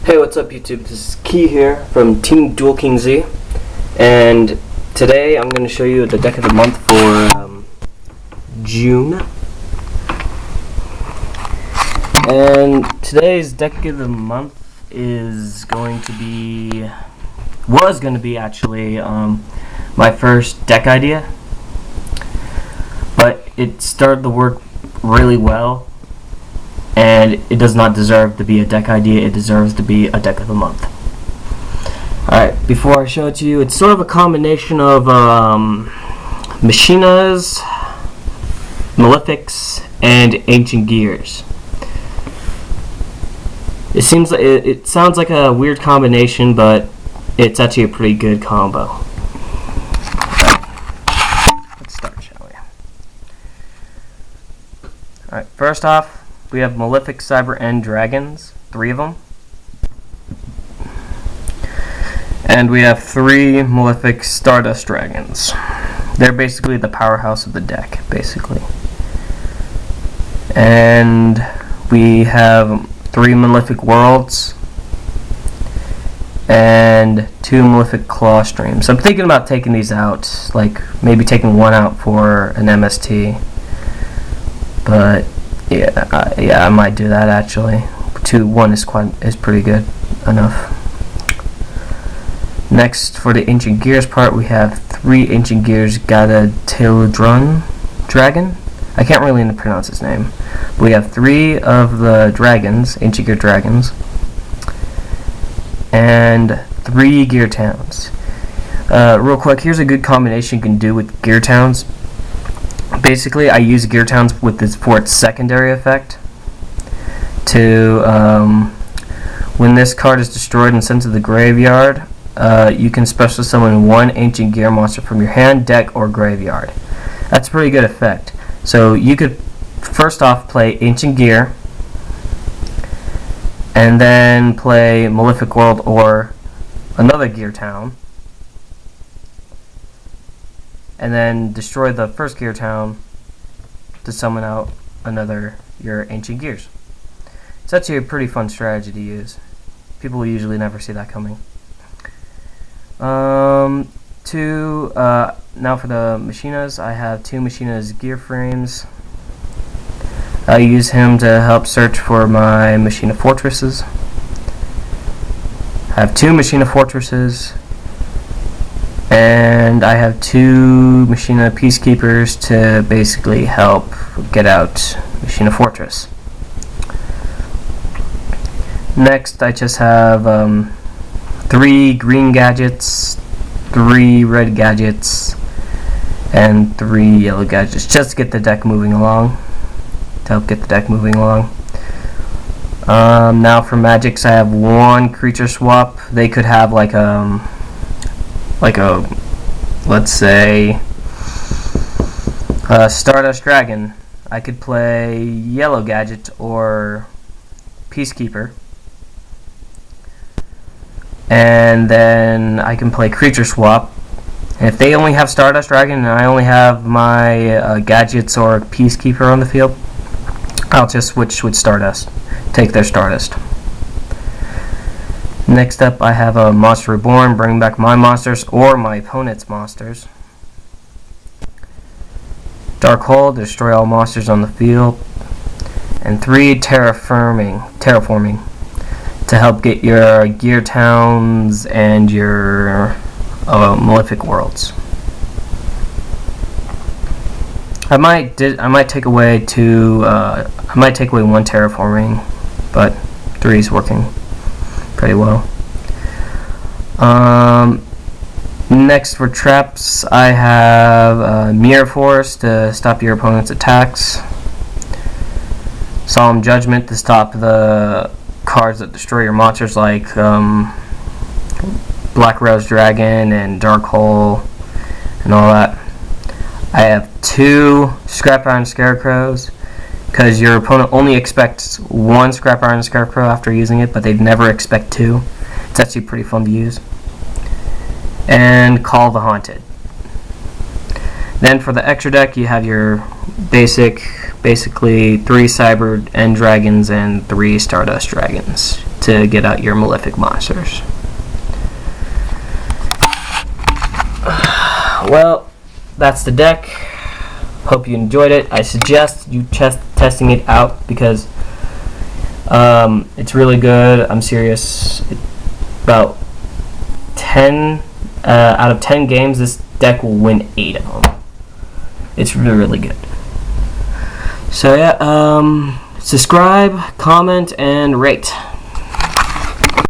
Hey, what's up YouTube? This is Key here from Team duelkingz, and today I'm going to show you the deck of the month for June. And today's deck of the month is was going to be actually my first deck idea, but it started to work really well. And it does not deserve to be a deck idea, it deserves to be a deck of the month. Alright, before I show it to you, it's sort of a combination of machinas, malifics, and ancient gears. It sounds like a weird combination, but it's actually a pretty good combo. Alright, let's start, shall we? Alright, first off, we have malific cyber end dragons, 3 of them. And we have 3 malific stardust dragons. They're basically the powerhouse of the deck, basically. And we have 3 malific worlds and 2 malific claw streams. I'm thinking about taking these out, like maybe taking one out for an MST. But yeah, I might do that actually. 1 is pretty good enough. Next, for the ancient gears part, we have 3 ancient gears Gadatilodron dragon. I can't really pronounce his name. But we have 3 of the dragons, ancient gear dragons, and 3 gear towns. Real quick, here's a good combination you can do with gear towns. Basically, I use gear towns for its secondary effect. When this card is destroyed and sent to the graveyard, you can special summon 1 ancient gear monster from your hand, deck, or graveyard. That's a pretty good effect. So you could first off play ancient gear, and then play malefic world or another gear town, and then destroy the first gear town to summon out your ancient gears. It's actually a pretty fun strategy to use. People usually never see that coming. Now for the machinas, I have 2 machinas gear frames. I use him to help search for my machina fortresses. I have 2 machina fortresses, and I have 2 machina peacekeepers to basically help get out machina fortress. Next, I just have 3 green gadgets, 3 red gadgets, and 3 yellow gadgets, just to get the deck moving along. Now for magics, I have 1 creature swap. They could have like a let's say Stardust Dragon. I could play Yellow Gadget or Peacekeeper, and then I can play Creature Swap. And if they only have Stardust Dragon and I only have my Gadgets or Peacekeeper on the field, I'll just switch with Stardust, take their Stardust. Next up, I have a Monster Reborn, bring back my monsters or my opponent's monsters. Dark Hole, destroy all monsters on the field. And 3 terraforming to help get your gear towns and your malefic worlds. I might take away 1 terraforming, but 3 is working pretty well. Next for traps, I have Mirror Force to stop your opponent's attacks, Solemn Judgment to stop the cards that destroy your monsters like Black Rose Dragon and Dark Hole and all that. I have 2 Scrap Iron Scarecrows, because your opponent only expects 1 Scrap Iron Scarecrow after using it, but they'd never expect 2. It's actually pretty fun to use. And Call the Haunted. Then for the extra deck, you have your basically 3 Cyber End Dragons and 3 Stardust Dragons to get out your malefic monsters. Well, that's the deck. Hope you enjoyed it. I suggest you testing it out because it's really good. I'm serious. About 10 out of 10 games, this deck will win 8 of them. It's really, really good. So yeah, subscribe, comment, and rate.